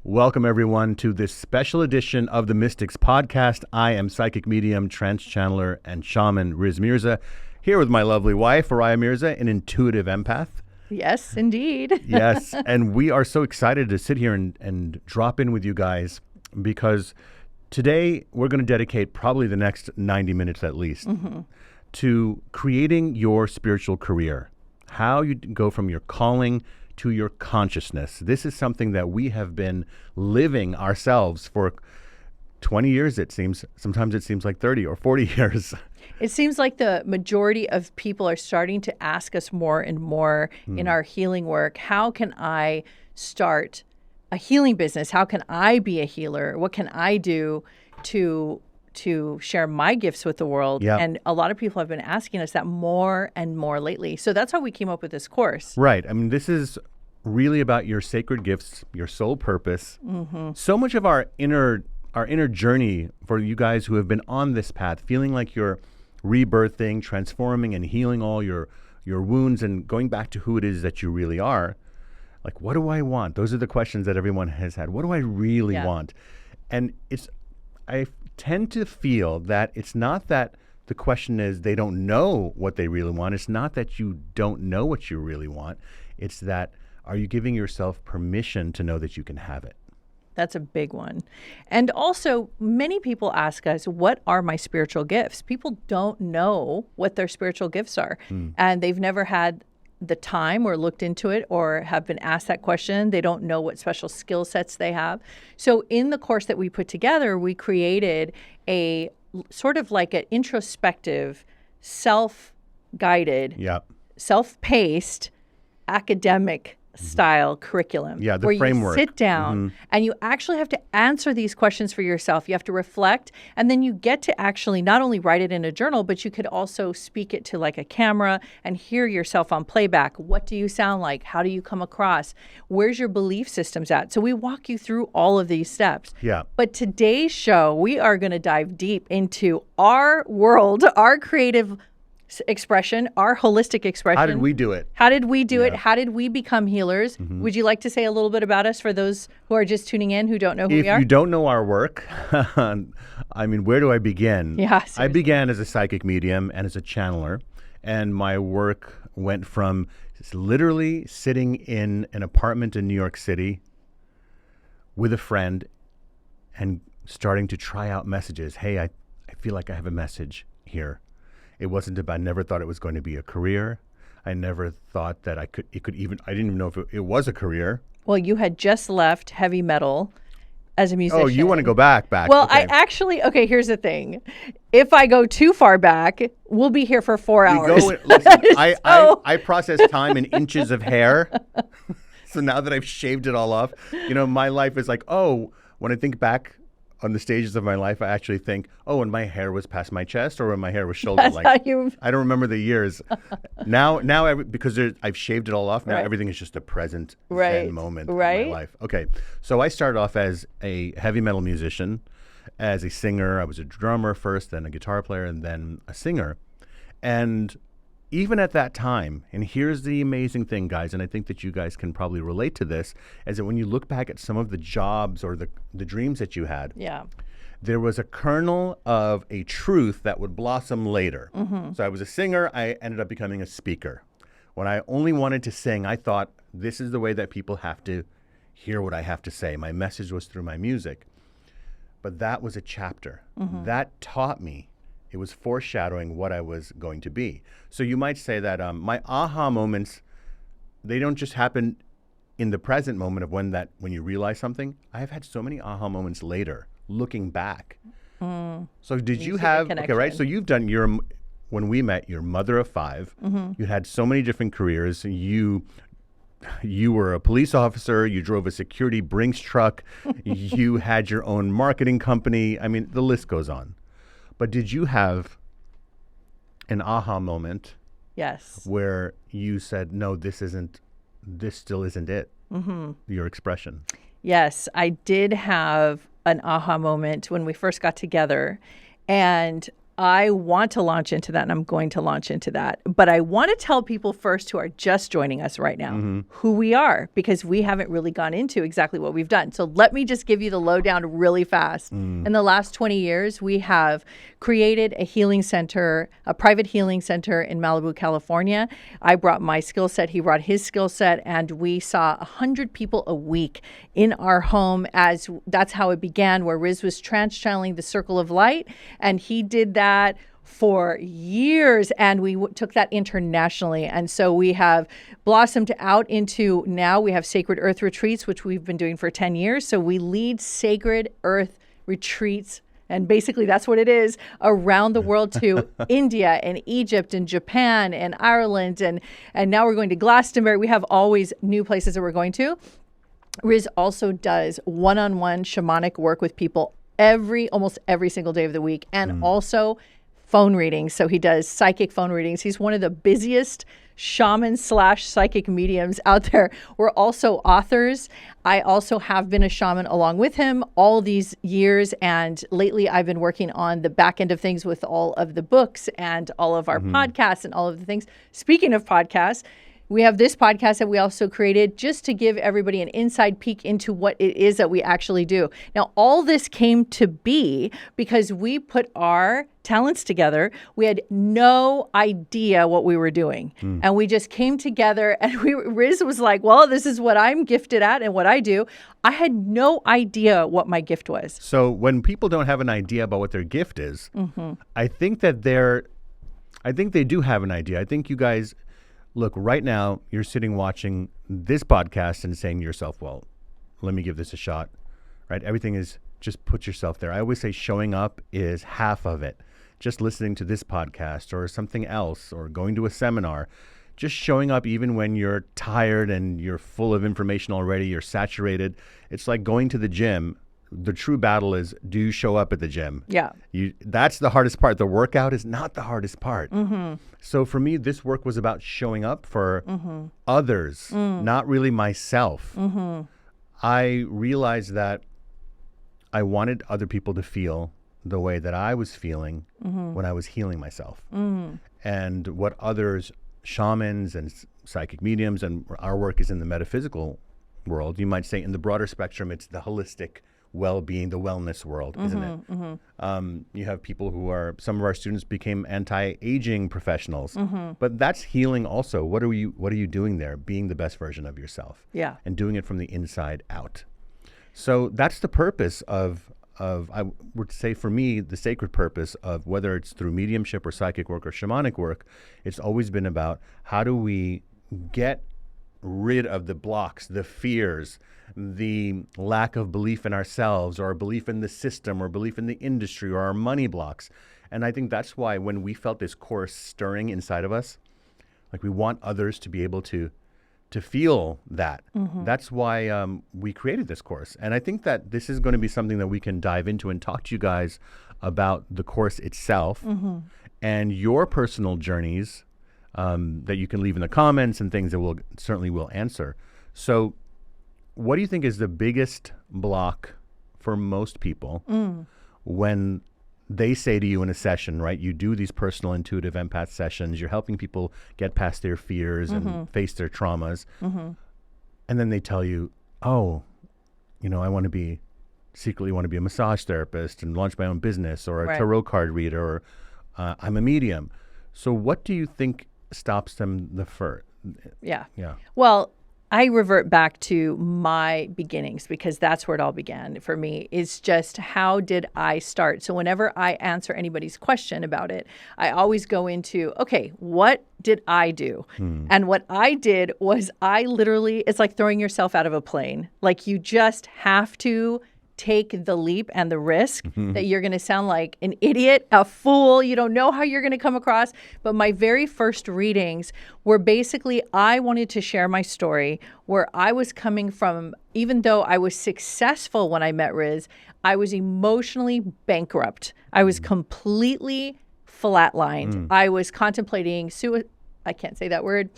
Welcome, everyone, to this special edition of the Mystics Podcast. I am psychic medium, trance channeler, and shaman Riz Mirza, here with my lovely wife, Oriah Mirza, an intuitive empath. Yes, indeed. Yes, and we are so excited to sit here and drop in with you guys because today we're going to dedicate probably the next 90 minutes at least to creating your spiritual career, how you go from your calling to your consciousness. This is something that we have been living ourselves for 20 years, it seems. Sometimes it seems like 30 or 40 years. It seems like the majority of people are starting to ask us more and more in our healing work, how can I start a healing business? How can I be a healer? What can I do to share my gifts with the world? Yep. And a lot of people have been asking us that more and more lately. So that's how we came up with this course. Right. I mean, this is really about your sacred gifts, your soul purpose. So much of our inner journey for you guys who have been on this path, feeling like you're rebirthing, transforming, and healing all your wounds and going back to who it is that you really are. Like, what do I want? Those are the questions that everyone has had. What do I really want? And I tend to feel that it's not that the question is they don't know what they really want. It's not that you don't know what you really want. It's that, are you giving yourself permission to know that you can have it? That's a big one. And also, many people ask us, what are my spiritual gifts? People don't know what their spiritual gifts are. And they've never had the time or looked into it or have been asked that question. They don't know what special skill sets they have. So in the course that we put together, we created a sort of like an introspective, self-guided, self-paced, academic style curriculum. Yeah, the where framework. You sit down and you actually have to answer these questions for yourself. You have to reflect, and then you get to actually not only write it in a journal, but you could also speak it to like a camera and hear yourself on playback. What do you sound like? How do you come across? Where's your belief systems at? So we walk you through all of these steps. Yeah. But today's show, we are going to dive deep into our world, our creative expression, our holistic expression. How did we do it? How did we do it? How did we become healers? Would you like to say a little bit about us for those who are just tuning in who don't know who we are? If you don't know our work, I mean, where do I begin? Yeah, I seriously. began as a psychic medium and as a channeler, and my work went from literally sitting in an apartment in New York City with a friend and starting to try out messages. Hey, I feel like I have a message here. It wasn't about, I never thought it was going to be a career. I never thought that I didn't even know if it was a career. Well, you had just left heavy metal as a musician. Oh, you want to go back. Well, Okay. Here's the thing. If I go too far back, we'll be here for 4 hours. Listen, I process time in inches of hair. So now that I've shaved it all off, my life is like, when I think back on the stages of my life, I actually think, when my hair was past my chest or when my hair was shoulder length. I don't remember the years. Now, because I've shaved it all off, now everything is just a present Zen moment in my life. Okay, so I started off as a heavy metal musician, as a singer. I was a drummer first, then a guitar player, and then a singer. And even at that time, and here's the amazing thing, guys, and I think that you guys can probably relate to this, is that when you look back at some of the jobs or the dreams that you had, there was a kernel of a truth that would blossom later. So I was a singer. I ended up becoming a speaker. When I only wanted to sing, I thought, this is the way that people have to hear what I have to say. My message was through my music. But that was a chapter. That taught me. It was foreshadowing what I was going to be. So you might say that my aha moments, they don't just happen in the present moment of when you realize something. I have had so many aha moments later, looking back. So did you have, okay, right? So you've done when we met, you're mother of 5. You had so many different careers. You were a police officer. You drove a security Brinks truck. You had your own marketing company. I mean, the list goes on. But did you have an aha moment? Yes. Where you said, no, this still isn't it, your expression? Yes, I did have an aha moment when we first got together. And I want to launch into that, and I'm going to launch into that. But I want to tell people first who are just joining us right now who we are, because we haven't really gone into exactly what we've done. So let me just give you the lowdown really fast. In the last 20 years, we have created a healing center, a private healing center in Malibu, California. I brought my skill set, he brought his skill set, and we saw 100 people a week in our home. As that's how it began, where Riz was trance channeling the circle of light, and he did that for years, and we took that internationally. And so we have blossomed out into, now we have Sacred Earth Retreats, which we've been doing for 10 years. So we lead Sacred Earth Retreats, and basically that's what it is, around the world, to India and Egypt and Japan and Ireland, and now we're going to Glastonbury. We have always new places that we're going to. Riz also does one-on-one shamanic work with people almost every single day of the week, and also phone readings. So he does psychic phone readings. He's one of the busiest shaman/psychic mediums out there. We're also authors. I also have been a shaman along with him all these years, and lately I've been working on the back end of things with all of the books and all of our podcasts and all of the things. Speaking of podcasts, we have this podcast that we also created just to give everybody an inside peek into what it is that we actually do. Now, all this came to be because we put our talents together. We had no idea what we were doing. And we just came together, and Riz was like, well, this is what I'm gifted at and what I do. I had no idea what my gift was. So when people don't have an idea about what their gift is, I think that I think they do have an idea. I think you guys... Look, right now, you're sitting watching this podcast and saying to yourself, well, let me give this a shot, right? Everything is just put yourself there. I always say showing up is half of it. Just listening to this podcast or something else or going to a seminar, just showing up even when you're tired and you're full of information already, you're saturated. It's like going to the gym. The true battle is, do you show up at the gym? Yeah. That's the hardest part. The workout is not the hardest part. So for me, this work was about showing up for others, not really myself. I realized that I wanted other people to feel the way that I was feeling when I was healing myself. And what others, shamans and psychic mediums, and our work is in the metaphysical world. You might say in the broader spectrum, it's the holistic well-being, the wellness world, isn't it? You have people who are, some of our students became anti-aging professionals, but that's healing also. What are you doing there? Being the best version of yourself. Yeah. And doing it from the inside out. So that's the purpose of I would say for me, the sacred purpose of whether it's through mediumship or psychic work or shamanic work, it's always been about how do we get rid of the blocks, the fears, the lack of belief in ourselves or belief in the system or belief in the industry or our money blocks. And I think that's why when we felt this course stirring inside of us, like we want others to be able to feel that. That's why we created this course. And I think that this is going to be something that we can dive into and talk to you guys about the course itself and your personal journeys that you can leave in the comments and things that we'll certainly will answer. So what do you think is the biggest block for most people when they say to you in a session, right? You do these personal intuitive empath sessions, you're helping people get past their fears and face their traumas. And then they tell you, oh, I secretly want to be a massage therapist and launch my own business or a tarot card reader, or I'm a medium. So what do you think stops them the first? Yeah. Yeah. Well, I revert back to my beginnings because that's where it all began for me. It's just, how did I start? So whenever I answer anybody's question about it, I always go into, okay, what did I do? And what I did was it's like throwing yourself out of a plane. Like you just have to take the leap and the risk that you're going to sound like an idiot, a fool. You don't know how you're going to come across. But my very first readings were basically, I wanted to share my story where I was coming from. Even though I was successful when I met Riz, I was emotionally bankrupt. I was completely flatlined. I was contemplating I can't say that word.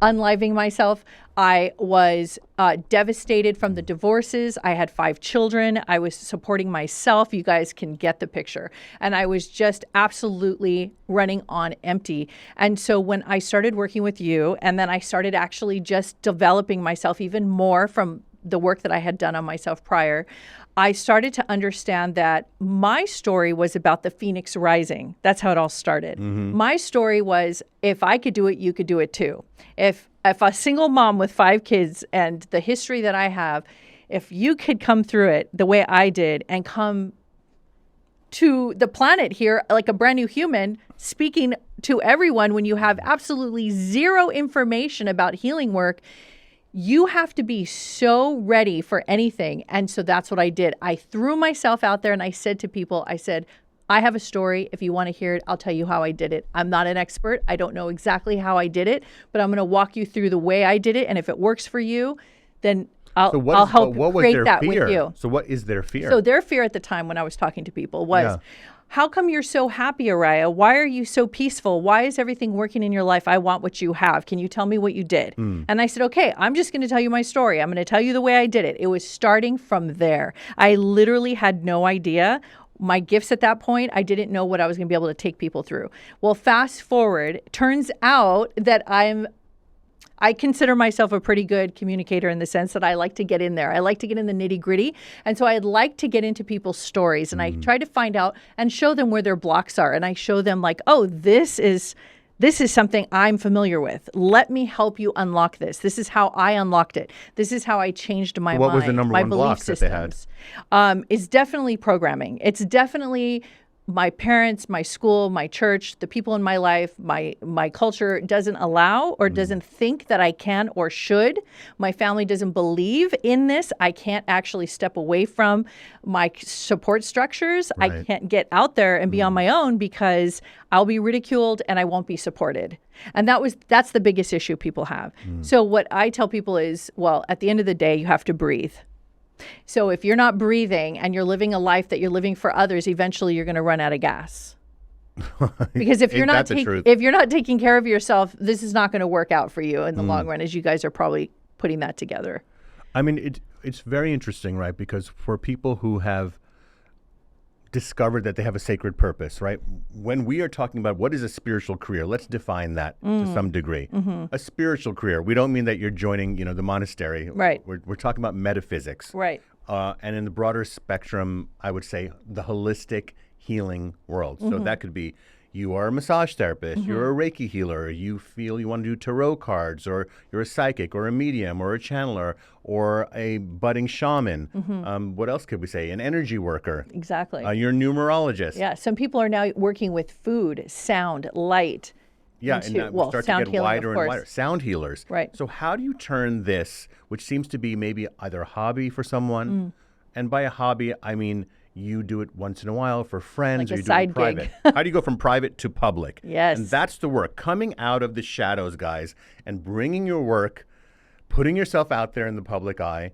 unliving myself. I was devastated from the divorces. I had 5 children. I was supporting myself. You guys can get the picture. And I was just absolutely running on empty. And so when I started working with you, and then I started actually just developing myself even more from the work that I had done on myself prior, I started to understand that my story was about the phoenix rising. That's how it all started. My story was, if I could do it, you could do it too. If a single mom with 5 kids and the history that I have, if you could come through it the way I did and come to the planet here like a brand new human, speaking to everyone when you have absolutely zero information about healing work, you have to be so ready for anything. And so that's what I did. I threw myself out there and I said to people, I said, I have a story. If you want to hear it, I'll tell you how I did it. I'm not an expert. I don't know exactly how I did it, but I'm going to walk you through the way I did it. And if it works for you, then I'll help create that with you. So what is their fear? So their fear at the time when I was talking to people was, how come you're so happy, Oriah? Why are you so peaceful? Why is everything working in your life? I want what you have. Can you tell me what you did? And I said, okay, I'm just going to tell you my story. I'm going to tell you the way I did it. It was starting from there. I literally had no idea my gifts at that point. I didn't know what I was going to be able to take people through. Well, fast forward, turns out that I consider myself a pretty good communicator in the sense that I like to get in there. I like to get in the nitty gritty. And so I'd like to get into people's stories and I try to find out and show them where their blocks are. And I show them like, oh, this is something I'm familiar with. Let me help you unlock this. This is how I unlocked it. This is how I changed my mind. What was the number one block that they had? It's definitely programming. It's definitely my parents, my school, my church, the people in my life, my culture doesn't allow or doesn't think that I can or should. My family doesn't believe in this. I can't actually step away from my support structures. Right. I can't get out there and be on my own because I'll be ridiculed and I won't be supported. And that's the biggest issue people have. So what I tell people is, well, at the end of the day, you have to breathe. So if you're not breathing and you're living a life that you're living for others, eventually you're going to run out of gas. Because if you're not taking care of yourself, this is not going to work out for you in the long run, as you guys are probably putting that together. I mean, it's very interesting, right? Because for people who have discovered that they have a sacred purpose, right? When we are talking about what is a spiritual career, let's define that to some degree. A spiritual career, we don't mean that you're joining, the monastery. Right. We're talking about metaphysics. Right. And in the broader spectrum, I would say the holistic healing world. So that could be you are a massage therapist, you're a Reiki healer, you feel you want to do tarot cards, or you're a psychic or a medium or a channeler or a budding shaman. What else could we say? An energy worker. Exactly. You're a numerologist. Yeah. Some people are now working with food, sound, light. Yeah, and we start to get wider and wider. Sound healers. Right. So how do you turn this, which seems to be maybe either a hobby for someone, and by a hobby, I mean you do it once in a while for friends, like or you do it in private. How do you go from private to public? Yes. And that's the work, coming out of the shadows, guys, and bringing your work, putting yourself out there in the public eye.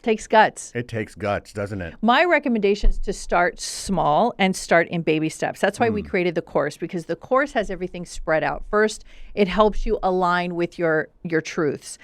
Takes guts. It takes guts, doesn't it? My recommendation is to start small and start in baby steps. That's why we created the course, because the course has everything spread out. First, it helps you align with your truths.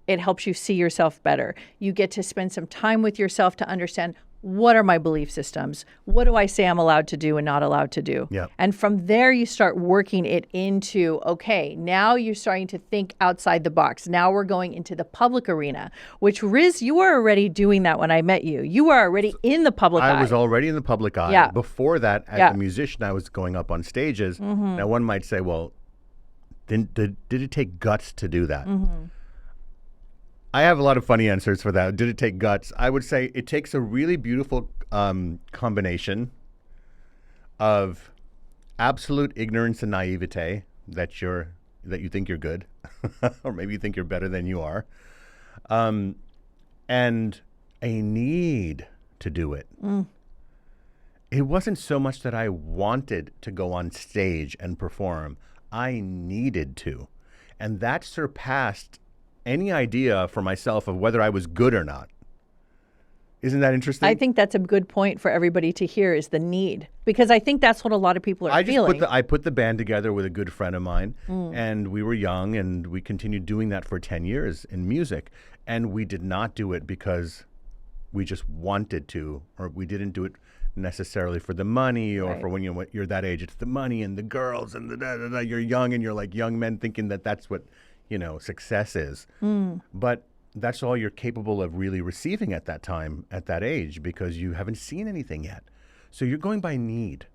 It helps you see yourself better. You get to spend some time with yourself to understand, what are my belief systems? What do I say I'm allowed to do and not allowed to do? Yep. And from there, you start working it into, okay, now you're starting to think outside the box. Now we're going into the public arena, which, Riz, you were already doing that when I met you. You were already in the public eye. I was already in the public eye. Yeah. Before that, as a musician, I was going up on stages. Now, one might say, well, did it take guts to do that? I have a lot of funny answers for that. Did it take guts? I would say it takes a really beautiful combination of absolute ignorance and naivete that you think you're good, or maybe you think you're better than you are, and a need to do it. It wasn't so much that I wanted to go on stage and perform. I needed to. And that surpassed any idea for myself of whether I was good or not. Isn't that interesting? I think that's a good point for everybody to hear is the need, because I think that's what a lot of people are feeling. I put the band together with a good friend of mine, and we were young, and we continued doing that for 10 years in music, and we did not do it because we just wanted to, or we didn't do it necessarily for the money, or for when you're that age. It's the money and the girls and the da-da-da. You're young, and you're like young men thinking that that's what, success is. But that's all you're capable of really receiving at that time, at that age, because you haven't seen anything yet. So you're going by need.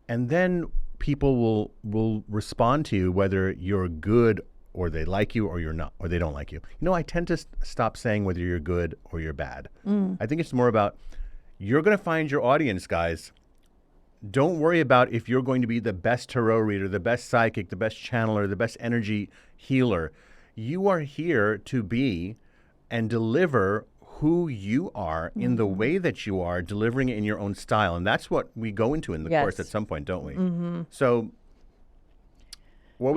And then people will respond to you whether you're good or they like you or you're not, or they don't like you. I tend to stop saying whether you're good or you're bad. I think it's more about you're going to find your audience, guys. Don't worry about if you're going to be the best tarot reader, the best psychic, the best channeler, the best energy healer. You are here to be and deliver who you are in the way that you are, delivering it in your own style. And that's what we go into in the course at some point, don't we? So what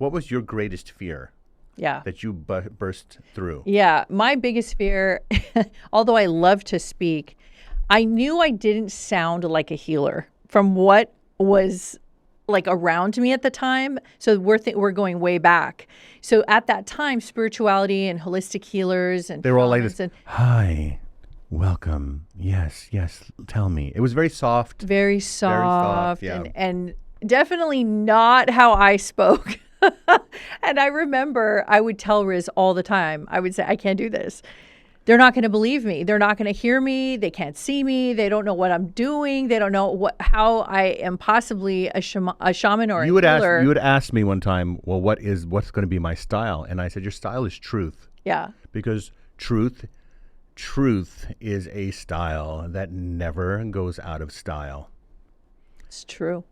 was your greatest fear that you burst through? Yeah, my biggest fear, although I love to speak, I knew I didn't sound like a healer from what was like around me at the time. So we're going way back. So at that time, spirituality and holistic healers and they were all like this. Hi, welcome. Yes, tell me. It was very soft. Very soft, yeah. and definitely not how I spoke. And I remember I would tell Riz all the time, I would say, I can't do this. They're not going to believe me. They're not going to hear me. They can't see me. They don't know what I'm doing. They don't know how I am possibly a shaman or a healer. You would ask me one time, well, what's going to be my style? And I said, your style is truth. Yeah. Because truth is a style that never goes out of style. It's true.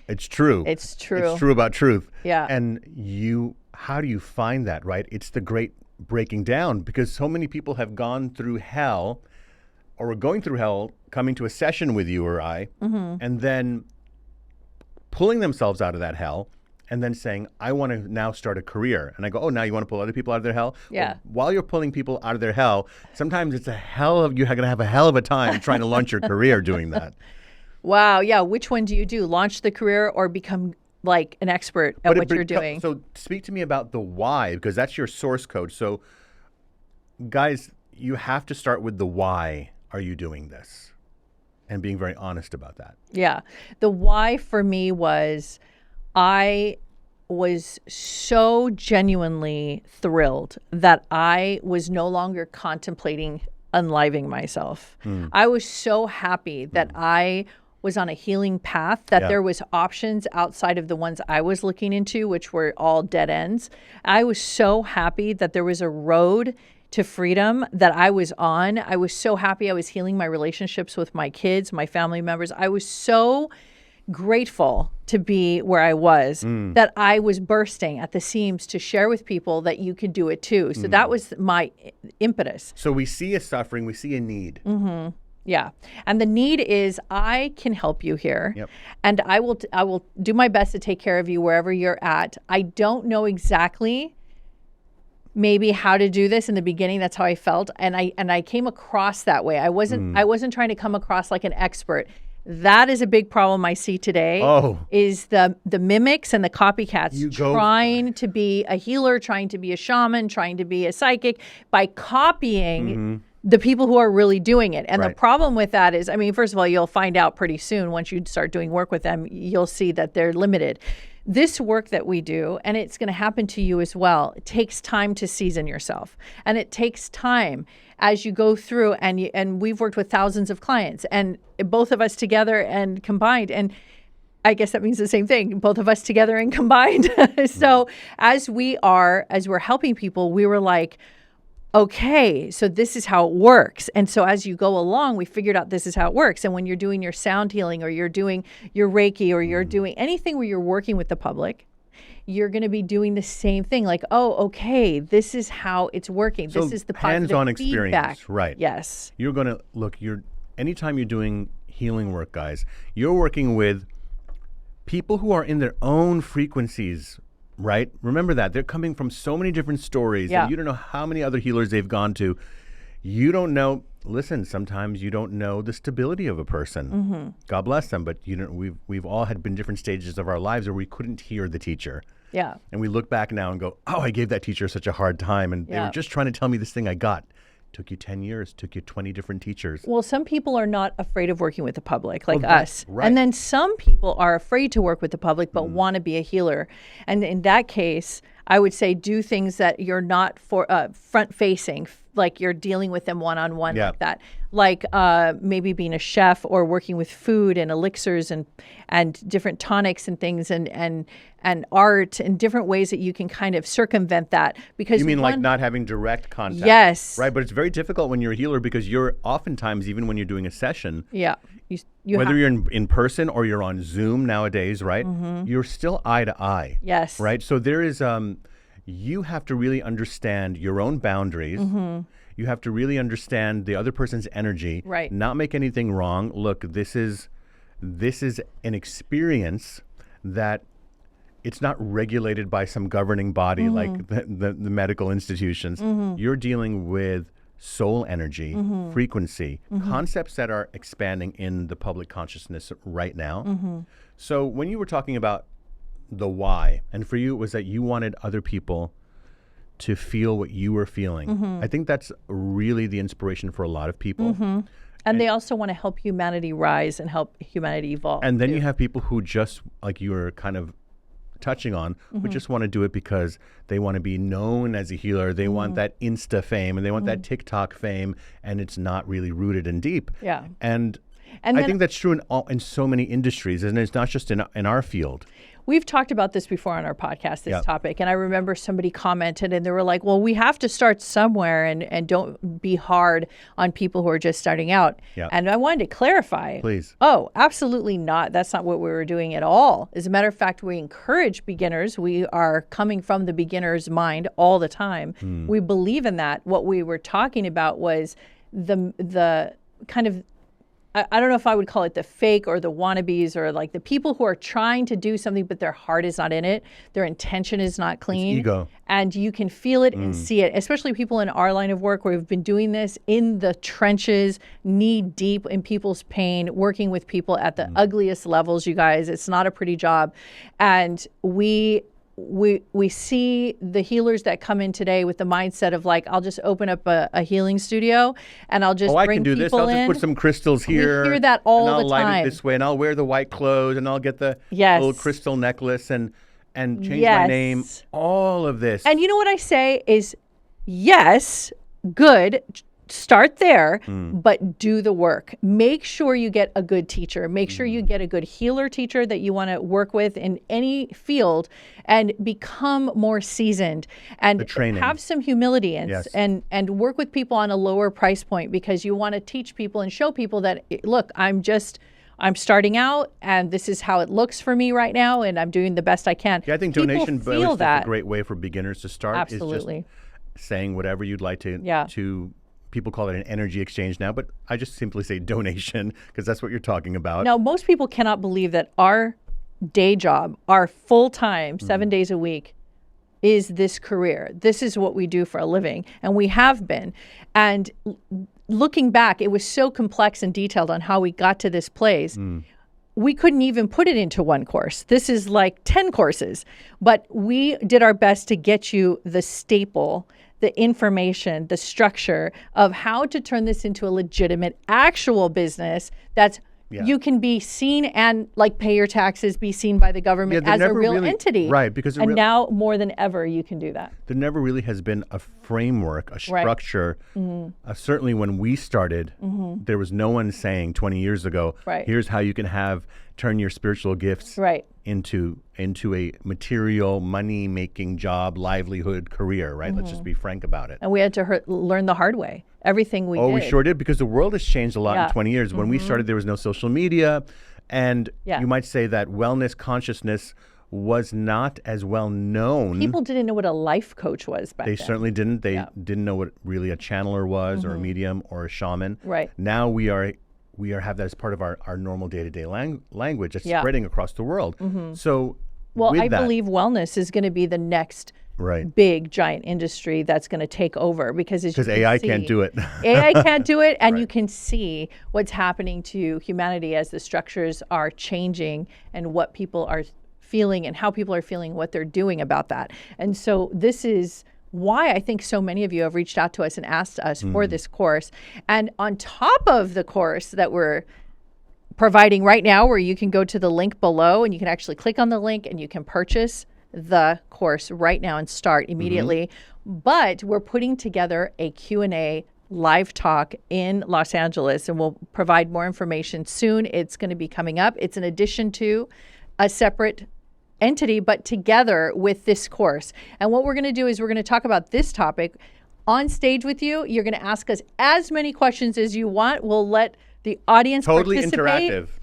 It's true. It's true. It's true about truth. Yeah. And how do you find that, right? It's the great breaking down, because so many people have gone through hell or are going through hell coming to a session with you or I, and then pulling themselves out of that hell and then saying, I want to now start a career. And I go, oh, now you want to pull other people out of their hell? Yeah. Well, while you're pulling people out of their hell, sometimes you're going to have a hell of a time trying to launch your career doing that. Wow. Yeah. Which one do you do? Launch the career or become like an expert at what you're doing? So speak to me about the why, because that's your source code. So guys, you have to start with the why are you doing this and being very honest about that. Yeah. The why for me was I was so genuinely thrilled that I was no longer contemplating unliving myself. I was so happy that I was on a healing path, that there was options outside of the ones I was looking into, which were all dead ends. I was so happy that there was a road to freedom that I was on. I was so happy I was healing my relationships with my kids, my family members. I was so grateful to be where I was, that I was bursting at the seams to share with people that you could do it too. So that was my impetus. So we see a suffering, we see a need. Yeah. And the need is I can help you here. Yep. And I will do my best to take care of you wherever you're at. I don't know exactly maybe how to do this in the beginning. That's how I felt. And I came across that way. I wasn't trying to come across like an expert. That is a big problem I see today. Is the mimics and the copycats trying to be a healer, trying to be a shaman, trying to be a psychic by copying the people who are really doing it. And the problem with that is, I mean, first of all, you'll find out pretty soon once you start doing work with them, you'll see that they're limited. This work that we do, and it's going to happen to you as well, it takes time to season yourself. And it takes time as you go through, and we've worked with thousands of clients, and both of us together and combined, and I guess that means the same thing, both of us together and combined. So as we're helping people, we were like, okay, so this is how it works. And so as you go along, we figured out this is how it works. And when you're doing your sound healing, or you're doing your Reiki, or you're doing anything where you're working with the public, you're going to be doing the same thing. Like, oh, okay, this is how it's working. So this is the positive hands-on feedback. experience, right? Yes. You're going to anytime you're doing healing work, guys, you're working with people who are in their own frequencies right? Remember that. They're coming from so many different stories. Yeah. And you don't know how many other healers they've gone to. You don't know. Listen, sometimes you don't know the stability of a person. God bless them. But we've all had been different stages of our lives where we couldn't hear the teacher. Yeah. And we look back now and go, oh, I gave that teacher such a hard time. And they were just trying to tell me this thing I got. Took you 10 years, took you 20 different teachers. Well, some people are not afraid of working with the public, like us. Right. And then some people are afraid to work with the public, but want to be a healer. And in that case, I would say do things that you're not front facing, like you're dealing with them one-on-one like that. Like maybe being a chef or working with food and elixirs and different tonics and things and art and different ways that you can kind of circumvent that. Because you mean like not having direct contact? Yes. Right, but it's very difficult when you're a healer because you're oftentimes, even when you're doing a session, whether you're in person or you're on Zoom nowadays, right, you're still eye to eye. Yes. Right, so there is, you have to really understand your own boundaries. You have to really understand the other person's energy. Right. Not make anything wrong. Look, this is an experience that it's not regulated by some governing body like the medical institutions. You're dealing with soul energy, frequency, concepts that are expanding in the public consciousness right now. So when you were talking about the why, and for you it was that you wanted other people to feel what you were feeling. I think that's really the inspiration for a lot of people. And they also want to help humanity rise and help humanity evolve. And then you have people who just, like you were kind of touching on, who just want to do it because they want to be known as a healer. They want that Insta fame and they want that TikTok fame, and it's not really rooted and deep. Yeah. And I think that's true in so many industries, and it's not just in our field. We've talked about this before on our podcast, this topic. And I remember somebody commented and they were like, well, we have to start somewhere and don't be hard on people who are just starting out. And I wanted to clarify. Please. Oh, absolutely not. That's not what we were doing at all. As a matter of fact, we encourage beginners. We are coming from the beginner's mind all the time. We believe in that. What we were talking about was the kind of, I don't know if I would call it the fake or the wannabes or like the people who are trying to do something, but their heart is not in it. Their intention is not clean. It's ego. And you can feel it and see it, especially people in our line of work where we've been doing this in the trenches, knee deep in people's pain, working with people at the ugliest levels, you guys. It's not a pretty job. And we see the healers that come in today with the mindset of like, I'll just open up a healing studio and I'll just bring people in. I can do this. I'll just put some crystals here. We hear that all the time. And I'll light it this way, and I'll wear the white clothes, and I'll get the little crystal necklace and change my name. All of this. And you know what I say is, yes, good. Start there, but do the work. Make sure you get a good teacher. Make sure you get a good healer teacher that you want to work with in any field and become more seasoned and have some humility and work with people on a lower price point because you want to teach people and show people that, look, I'm starting out and this is how it looks for me right now and I'm doing the best I can. Yeah, I think donation is a great way for beginners to start. Absolutely. Is just saying whatever you'd like to people call it an energy exchange now, but I just simply say donation because that's what you're talking about. Now, most people cannot believe that our day job, our full-time, 7 days a week, is this career. This is what we do for a living, and we have been. And looking back, it was so complex and detailed on how we got to this place. We couldn't even put it into one course. This is like 10 courses, but we did our best to get you the staple, the information, the structure of how to turn this into a legitimate, actual business that's you can be seen and like pay your taxes, be seen by the government as a real entity. Right. Because now more than ever, you can do that. There never really has been a framework, a structure. Certainly when we started, there was no one saying 20 years ago, here's how you can turn your spiritual gifts into a material, money-making job, livelihood, career, right? Let's just be frank about it. And we had to learn the hard way. Everything we did. Oh, we sure did, because the world has changed a lot in 20 years. When we started, there was no social media, and you might say that wellness consciousness was not as well known. People didn't know what a life coach was back then. They certainly didn't. They didn't know what really a channeler was, or a medium, or a shaman. Right. Now we have that as part of our normal day-to-day language that's spreading across the world. So Well, with I that. believe wellness is going to be the next Right. big giant industry that's going to take over because AI can't do it. AI can't do it, and Right. you can see what's happening to humanity as the structures are changing and what people are feeling and how people are feeling, what they're doing about that. And so this is why I think so many of you have reached out to us and asked us for this course. And on top of the course that we're providing right now, where you can go to the link below and you can actually click on the link and you can purchase the course right now and start immediately. But we're putting together a Q&A live talk in Los Angeles, and we'll provide more information soon. It's going to be coming up. It's in addition to a separate entity, but together with this course. And what we're going to do is we're going to talk about this topic on stage with you. You're going to ask us as many questions as you want. We'll let the audience participate.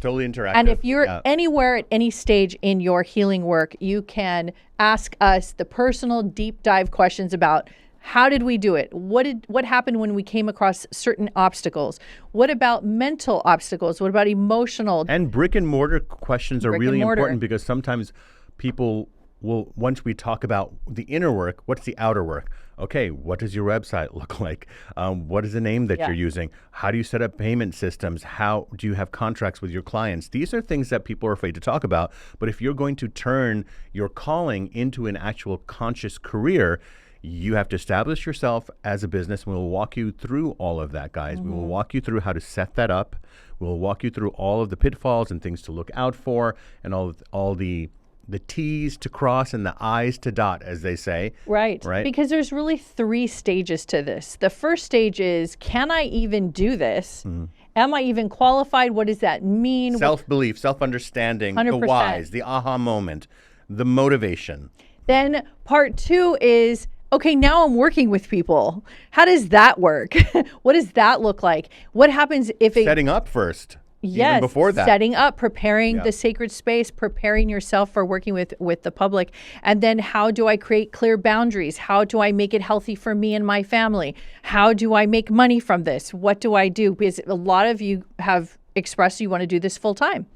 Totally interactive. And if you're anywhere at any stage in your healing work, you can ask us the personal deep dive questions about how did we do it? What happened when we came across certain obstacles? What about mental obstacles? What about emotional? And brick and mortar questions are really mortar. important, because sometimes people will, once we talk about the inner work, what's the outer work? Okay, what does your website look like? What is the name that you're using? How do you set up payment systems? How do you have contracts with your clients? These are things that people are afraid to talk about. But if you're going to turn your calling into an actual conscious career, you have to establish yourself as a business. And we'll walk you through all of that, guys. We will walk you through how to set that up. We'll walk you through all of the pitfalls and things to look out for, and all the T's to cross and the I's to dot, as they say. Right. Right. Because there's really 3 stages to this. The first stage is, can I even do this? Am I even qualified? What does that mean? Self-belief, self-understanding, the 100%. whys, the aha moment, the motivation. Then part 2 is, okay, now I'm working with people. How does that work? What does that look like? What happens if Setting up first. Yes, even before that. setting up, preparing the sacred space, preparing yourself for working with the public. And then how do I create clear boundaries? How do I make it healthy for me and my family? How do I make money from this? What do I do? Because a lot of you have expressed you want to do this full time.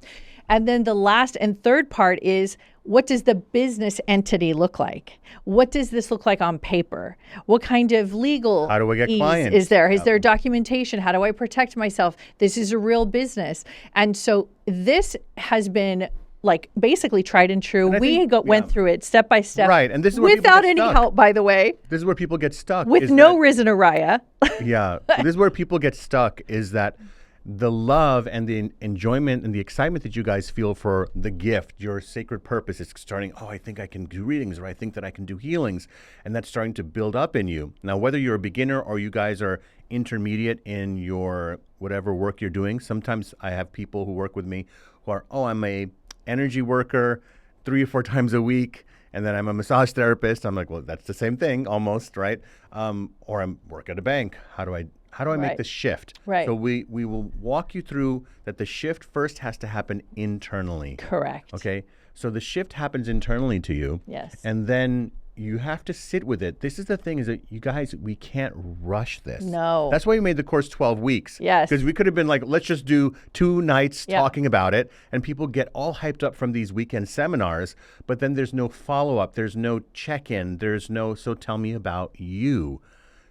And then the last and third part is, what does the business entity look like? What does this look like on paper? What kind of legal How do I get ease clients? is there? Is there documentation? How do I protect myself? This is a real business. And so this has been like basically tried and true. And I We think- went through it step by step. Right, and this is where people without get any stuck. help, by the way, This is where people get stuck. with is no that- Riz Oriah. Yeah, this is where people get stuck, is that the love and the enjoyment and the excitement that you guys feel for the gift, your sacred purpose, is starting, I think I can do readings, or I think that I can do healings, and that's starting to build up in you. Now, whether you're a beginner or you guys are intermediate in your whatever work you're doing, sometimes I have people who work with me who are, I'm a energy worker 3 or 4 times a week, and then I'm a massage therapist. I'm like, well, that's the same thing almost, right? Or I'm work at a bank. How do I make Right. the shift? Right. So we will walk you through that. The shift first has to happen internally. Correct. Okay. So the shift happens internally to you. Yes. And then you have to sit with it. This is the thing, is that you guys, we can't rush this. No. That's why we made the course 12 weeks. Yes. Because we could have been like, let's just do 2 nights Yeah. talking about it. And people get all hyped up from these weekend seminars, but then there's no follow-up. There's no check-in. There's no, so tell me about you.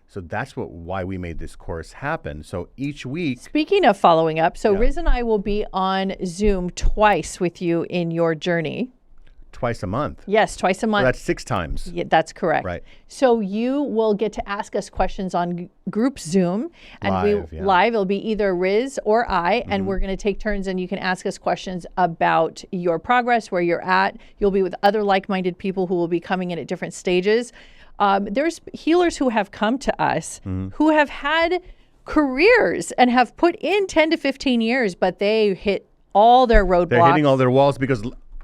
So that's why we made this course happen. So each week, Speaking of following up, so Riz and I will be on Zoom twice with you in your journey. twice a month. Yes, twice a month. So that's 6 times. Yeah, that's correct. Right. So you will get to ask us questions on group Zoom, and Live, yeah. live. It'll be either Riz or I, and we're going to take turns, and you can ask us questions about your progress, where you're at. You'll be with other like-minded people who will be coming in at different stages. There's healers who have come to us who have had careers and have put in 10 to 15 years, but they hit all their roadblocks. They're hitting all their walls because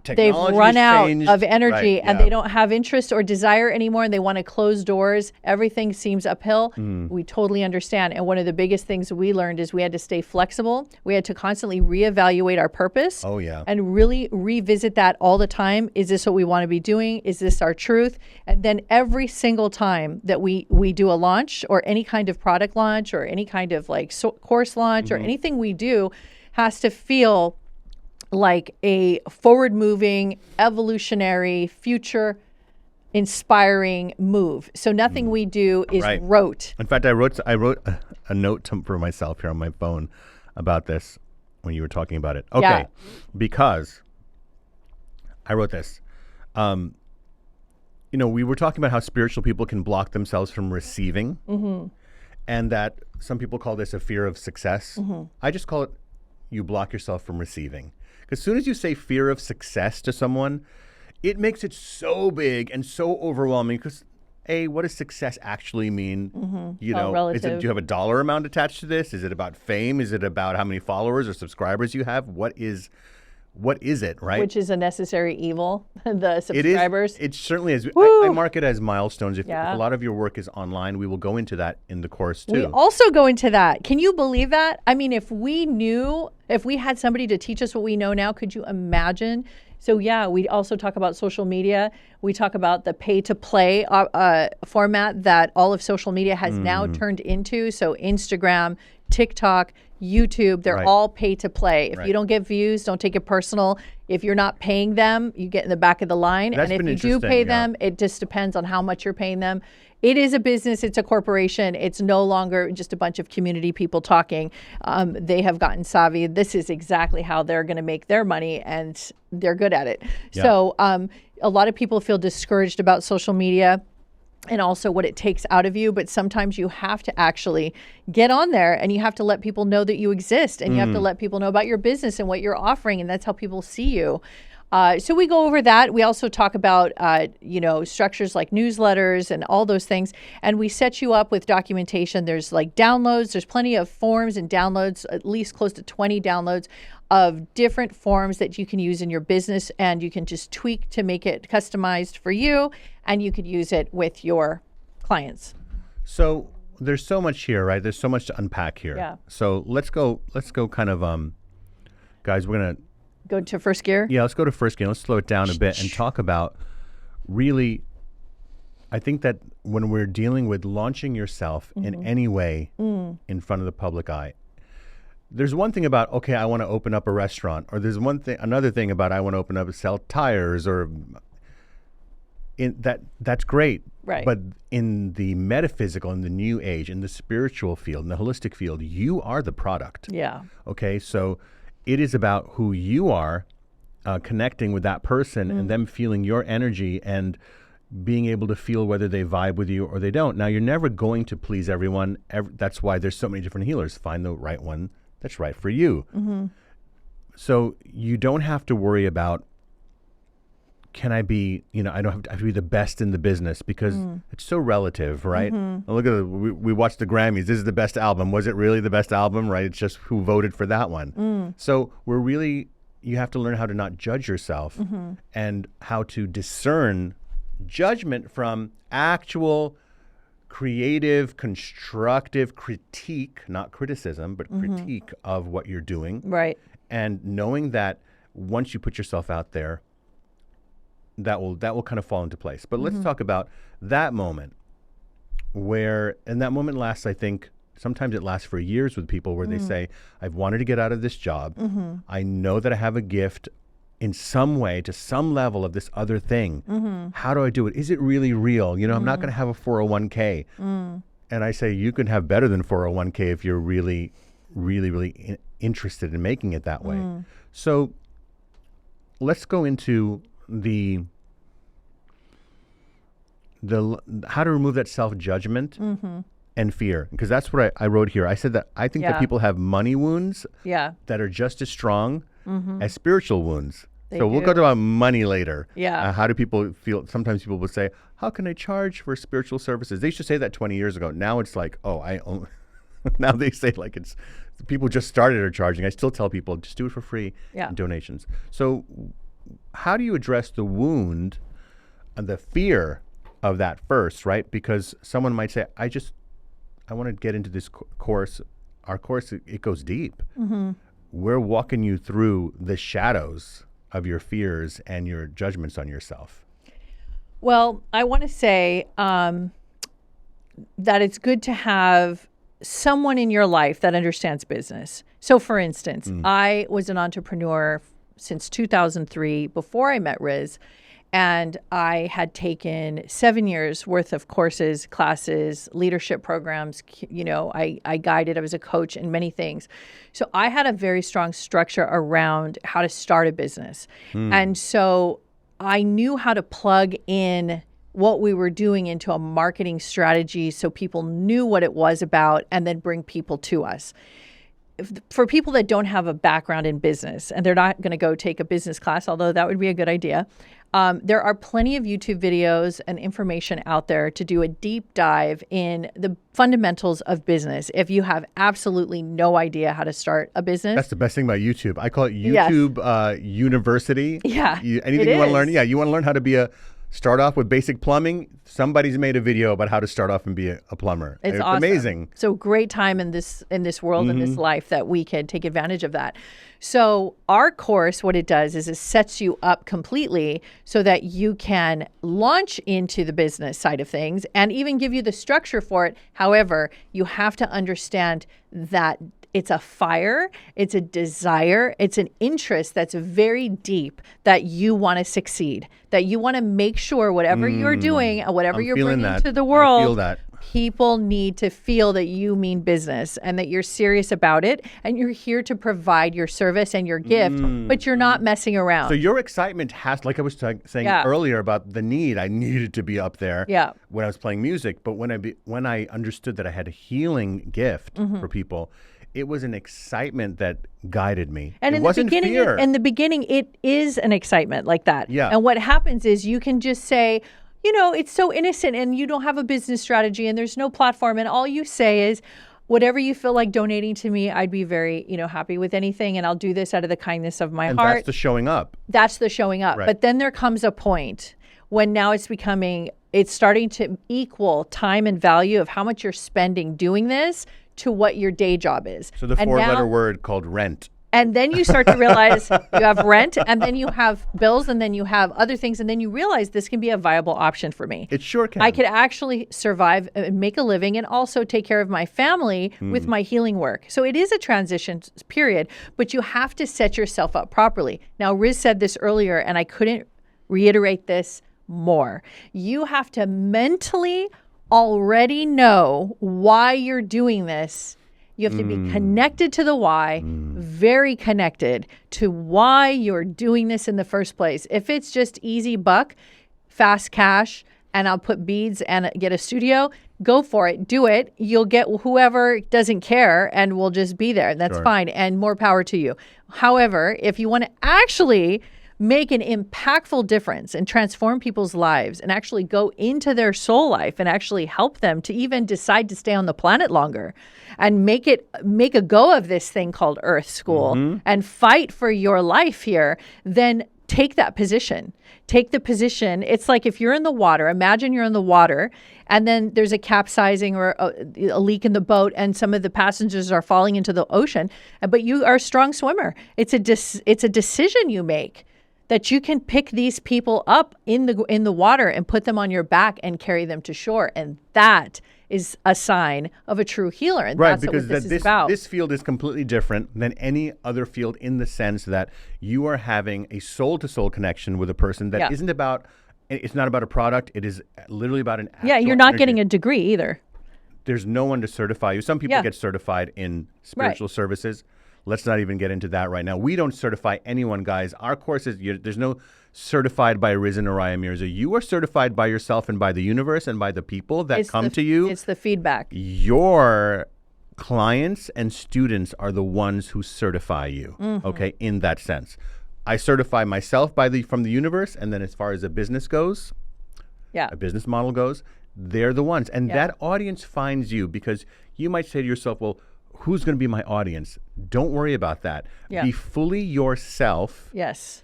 They've technology run out changed. of energy Right, and yeah. they don't have interest or desire anymore, and they want to close doors. Everything seems uphill. We totally understand. And one of the biggest things we learned is we had to stay flexible. We had to constantly reevaluate our purpose. Oh, yeah. And really revisit that all the time. Is this what we want to be doing? Is this our truth? And then every single time that we do a launch or any kind of product launch or any kind of like course launch or anything we do has to feel like a forward-moving, evolutionary, future-inspiring move. So nothing we do is rote. In fact, I wrote a note for myself here on my phone about this when you were talking about it. Okay, because I wrote this. We were talking about how spiritual people can block themselves from receiving, and that some people call this a fear of success. I just call it you block yourself from receiving. Because as soon as you say fear of success to someone, it makes it so big and so overwhelming. Because what does success actually mean? Do you have a dollar amount attached to this? Is it about fame? Is it about how many followers or subscribers you have? What is it, right? Which is a necessary evil, the subscribers. It certainly is. I mark it as milestones. If a lot of your work is online, we will go into that in the course too. We also go into that. Can you believe that? I mean, if we had somebody to teach us what we know now, could you imagine? So we also talk about social media. We talk about the pay-to-play format that all of social media has now turned into. So Instagram, TikTok, YouTube, they're all pay to play. If you don't get views, don't take it personal. If you're not paying them, you get in the back of the line. And if you do pay them, it just depends on how much you're paying them. It is a business. It's a corporation. It's no longer just a bunch of community people talking. They have gotten savvy. This is exactly how they're going to make their money, and they're good at it. Yeah. So a lot of people feel discouraged about social media and also what it takes out of you. But sometimes you have to actually get on there, and you have to let people know that you exist, and you have to let people know about your business and what you're offering. And that's how people see you. So we go over that. We also talk about, structures like newsletters and all those things. And we set you up with documentation. There's like downloads. There's plenty of forms and downloads, at least close to 20 downloads of different forms that you can use in your business. And you can just tweak to make it customized for you. And you could use it with your clients. So there's so much here, right? There's so much to unpack here. Yeah. So let's go kind of, guys, we're going to go to first gear? Yeah, let's go to first gear. Let's slow it down a bit and talk about really, I think that when we're dealing with launching yourself in any way in front of the public eye, there's one thing about, okay, I want to open up a restaurant, or there's another thing about I want to open up and sell tires, or that's great. Right. But in the metaphysical, in the new age, in the spiritual field, in the holistic field, you are the product. Yeah. Okay, so it is about who you are, connecting with that person and them feeling your energy and being able to feel whether they vibe with you or they don't. Now, you're never going to please everyone. That's why there's so many different healers. Find the right one that's right for you. So you don't have to worry about, can I be, I don't have to be the best in the business, because it's so relative, right? Look at we watched the Grammys. This is the best album. Was it really the best album, right? It's just who voted for that one. So you have to learn how to not judge yourself and how to discern judgment from actual creative, constructive critique, not criticism, but critique of what you're doing. Right. And knowing that once you put yourself out there, that will kind of fall into place. But let's talk about that moment and that moment lasts, I think, sometimes it lasts for years with people where they say, I've wanted to get out of this job. I know that I have a gift in some way to some level of this other thing. How do I do it? Is it really real? I'm not going to have a 401k. And I say, you can have better than 401k if you're really, really, really interested in making it that way. So let's go into the how to remove that self-judgment and fear, because that's what I wrote here. I said that I think that people have money wounds that are just as strong as spiritual wounds. We'll go to money later. How do people feel? Sometimes people will say, how can I charge for spiritual services? They used to say that 20 years ago. Now it's like, now they say like it's people just started or charging. I still tell people, just do it for free and donations. So how do you address the wound and the fear of that first, right? Because someone might say, I want to get into this course. Our course, it goes deep. We're walking you through the shadows of your fears and your judgments on yourself. Well, I want to say that it's good to have someone in your life that understands business. So for instance, I was an entrepreneur since 2003, before I met Riz. And I had taken 7 years worth of courses, classes, leadership programs. I guided, I was a coach in many things. So I had a very strong structure around how to start a business. And so I knew how to plug in what we were doing into a marketing strategy so people knew what it was about and then bring people to us. For people that don't have a background in business and they're not going to go take a business class, although that would be a good idea, there are plenty of YouTube videos and information out there to do a deep dive in the fundamentals of business. If you have absolutely no idea how to start a business. That's the best thing about YouTube. I call it YouTube University. Yeah, anything you want to learn. Yeah, you want to learn how to start off with basic plumbing. Somebody's made a video about how to start off and be a plumber. It's awesome. Amazing. So great time in this world, in this life, that we can take advantage of that. So our course, what it does is it sets you up completely so that you can launch into the business side of things and even give you the structure for it. However, you have to understand that it's a fire, it's a desire, it's an interest that's very deep that you want to succeed, that you want to make sure whatever you're doing and whatever you're bringing to the world, people need to feel that you mean business and that you're serious about it and you're here to provide your service and your gift, but you're not messing around. So your excitement has, like I was saying earlier about the need, I needed to be up there when I was playing music, but when I understood that I had a healing gift for people, it was an excitement that guided me. And it wasn't fear. In the beginning, it is an excitement like that. Yeah. And what happens is you can just say, it's so innocent and you don't have a business strategy and there's no platform. And all you say is, whatever you feel like donating to me, I'd be very, happy with anything. And I'll do this out of the kindness of my heart. And that's the showing up. That's the showing up. Right. But then there comes a point when now it's starting to equal time and value of how much you're spending doing this to what your day job is. So the four-letter word called rent. And then you start to realize you have rent, and then you have bills, and then you have other things, and then you realize this can be a viable option for me. It sure can. I could actually survive and make a living and also take care of my family with my healing work. So it is a transition period, but you have to set yourself up properly. Now, Riz said this earlier, and I couldn't reiterate this more. You have to mentally already know why you're doing this. You have to be connected to the why, very connected to why you're doing this in the first place. If it's just easy buck, fast cash, and I'll put beads and get a studio, go for it, do it. You'll get whoever doesn't care and will just be there. That's fine, and more power to you. However, if you want to actually make an impactful difference and transform people's lives and actually go into their soul life and actually help them to even decide to stay on the planet longer and make a go of this thing called Earth School and fight for your life here, then take that position. Take the position. It's like if you're in the water, imagine you're in the water and then there's a capsizing or a leak in the boat and some of the passengers are falling into the ocean, but you are a strong swimmer. It's a decision you make that you can pick these people up in the water and put them on your back and carry them to shore. And that is a sign of a true healer. And right, that's because what this is about. This field is completely different than any other field in the sense that you are having a soul-to-soul connection with a person that isn't about, it's not about a product. It is literally about an actual you're not energy. getting a degree either. There's no one to certify you. Some people get certified in spiritual services. Let's not even get into that right now. We don't certify anyone, guys. Our courses, there's no certified by Riz Oriah Mirza. You are certified by yourself and by the universe and by the people that come to you. It's the feedback. Your clients and students are the ones who certify you, okay, in that sense. I certify myself from the universe, and then as far as a business goes, a business model goes, they're the ones. And that audience finds you because you might say to yourself, well, who's going to be my audience? Don't worry about that. Yeah. Be fully yourself. Yes.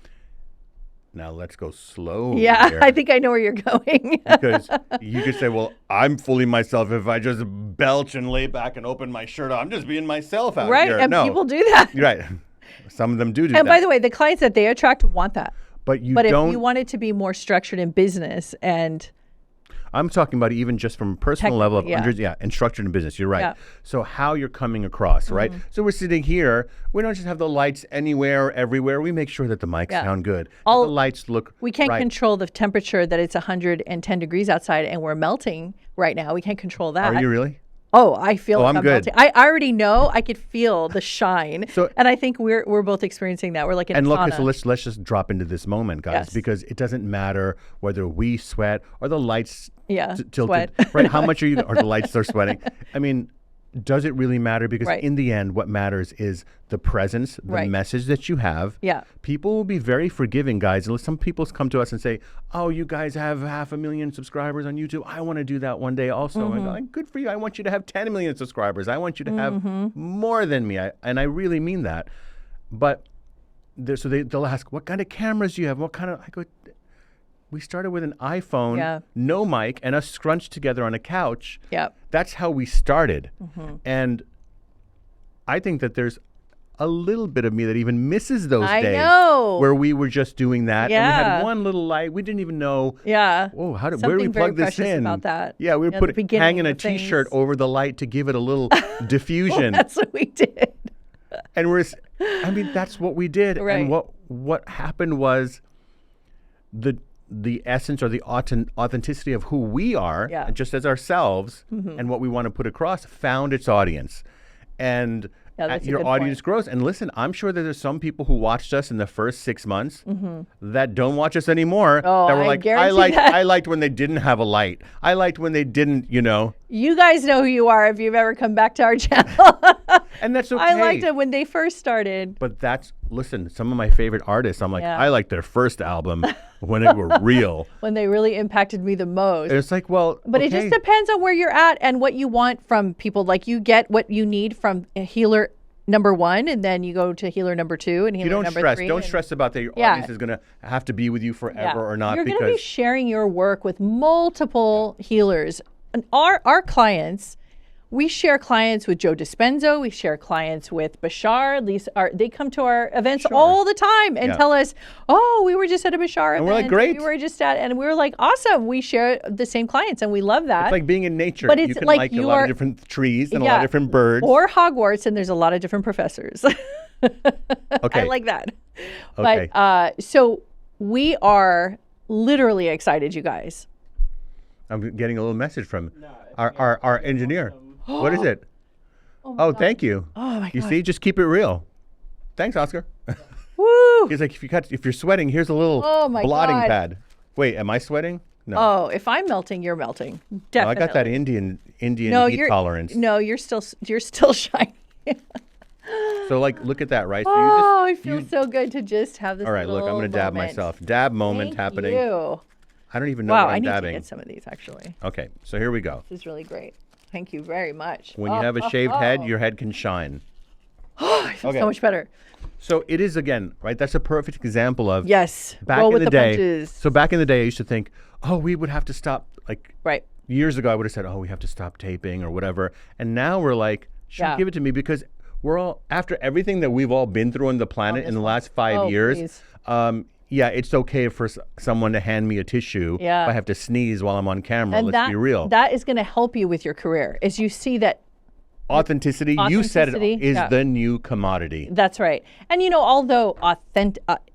Now let's go slow. Yeah, here. I think I know where you're going. Because you could say, well, I'm fully myself if I just belch and lay back and open my shirt. I'm just being myself out here. Right, and people do that. Right. Some of them do that. And by the way, the clients that they attract want that. But if you want it to be more structured in business and... I'm talking about even just from a personal level of and structured in business. You're right. Yeah. So how you're coming across, right? So we're sitting here. We don't just have the lights anywhere, everywhere. We make sure that the mics sound good. The lights look We can't right. control the temperature that it's 110 degrees outside and we're melting right now. We can't control that. Are you really? Oh, I feel like I'm good. melting. I already know. I could feel the shine. And I think we're both experiencing that. We're like in a sauna. Look, so let's just drop into this moment, guys, because it doesn't matter whether we sweat or the lights tilted, sweat. right? How much are you, or the lights are sweating? I mean, does it really matter? Because in the end, what matters is the presence, the message that you have. Yeah. People will be very forgiving, guys. Some people come to us and say, oh, you guys have 500,000 subscribers on YouTube. I want to do that one day also. And I'm good for you. I want you to have 10 million subscribers. I want you to have more than me. And I really mean that. But they'll ask, what kind of cameras do you have? What kind of, I go, we started with an iPhone, no mic, and us scrunched together on a couch. Yep. That's how we started. And I think that there's a little bit of me that even misses those days where we were just doing that. And we had one little light. We didn't even know. Yeah. Oh, where do we plug this in? About that. Yeah, we were hanging a T-shirt over the light to give it a little diffusion. That's what we did. And that's what we did. Right. And what happened was the essence or the authenticity of who we are, just as ourselves, and what we want to put across, found its audience. And your audience grows. And listen, I'm sure that there's some people who watched us in the first 6 months that don't watch us anymore. Oh, that were like, I that. liked when they didn't have a light. I liked when they didn't, You guys know who you are if you've ever come back to our channel. And that's okay. I liked it when they first started. But listen, some of my favorite artists, I'm like, I liked their first album when it were real. When they really impacted me the most. And it's like, well, but it just depends on where you're at and what you want from people. Like you get what you need from a healer number 1, and then you go to healer number 2 and healer number 3. Don't stress about that your audience is going to have to be with you forever or not. You're going to be sharing your work with multiple healers. And our clients, we share clients with Joe Dispenza. We share clients with Bashar. They come to our events all the time and tell us, oh, we were just at a Bashar event. And we're like, great. We were just and we were like, awesome. We share the same clients and we love that. It's like being in nature. But it's you can like a lot of different trees and a lot of different birds. Or Hogwarts, and there's a lot of different professors. Okay. I like that. Okay. But so we are literally excited, you guys. I'm getting a little message from our engineer. What is it? Oh, thank you. Oh my God. You see, just keep it real. Thanks, Oscar. Woo! He's like, if you're sweating, here's a little blotting pad. Wait, am I sweating? No. Oh, if I'm melting, you're melting. Definitely. No, I got that Indian heat tolerance. No, you're still shiny. So look at that, right? So I feel so good to just have this. All right, look, I'm going to dab myself. Dab moment happening. You. I don't even know what I'm dabbing. Wow, I need to get some of these actually. Okay, so here we go. This is really great. Thank you very much. When you have a shaved head, your head can shine. I feel so much better. So it is, again, right? That's a perfect example of back in the day. Punches. So back in the day, I used to think, oh, we would have to stop. Right. Years ago, I would have said, oh, we have to stop taping or whatever. And now we're like, sure, give it to me, because we're all, after everything that we've all been through on the planet in the last 5 years, it's okay for someone to hand me a tissue if I have to sneeze while I'm on camera. And let's be real. That is going to help you with your career, as you see that authenticity, you said it, is the new commodity. That's right. And although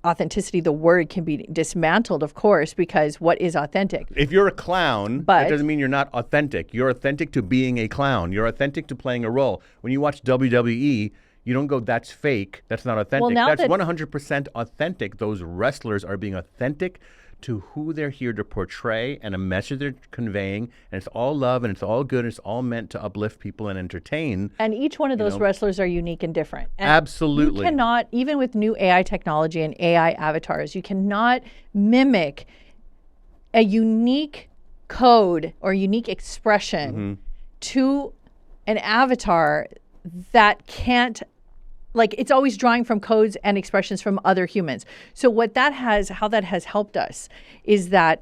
authenticity, the word, can be dismantled, of course, because what is authentic? If you're a clown, that doesn't mean you're not authentic. You're authentic to being a clown. You're authentic to playing a role. When you watch WWE, you don't go, that's fake, that's not authentic. That's 100% authentic. Those wrestlers are being authentic to who they're here to portray and a message they're conveying. And it's all love and it's all good. And it's all meant to uplift people and entertain. And each one of those wrestlers are unique and different. And absolutely. You cannot, even with new AI technology and AI avatars, you cannot mimic a unique code or unique expression to an avatar that can't, it's always drawing from codes and expressions from other humans. So how that has helped us is that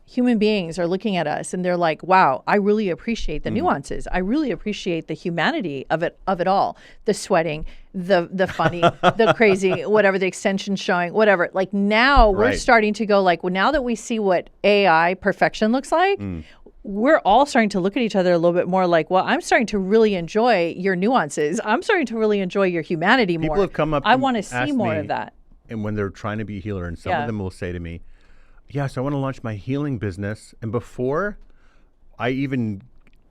human beings are looking at us and they're like, wow, I really appreciate the nuances. I really appreciate the humanity of it all. The sweating, the funny, the crazy, whatever, the extension showing, whatever. Like now we're starting to go like, well, now that we see what AI perfection looks like, we're all starting to look at each other a little bit more like, well, I'm starting to really enjoy your nuances. I'm starting to really enjoy your humanity more. People have come up to I want to see more of that. And when they're trying to be a healer, and some of them will say to me, yeah, so I want to launch my healing business. And before I even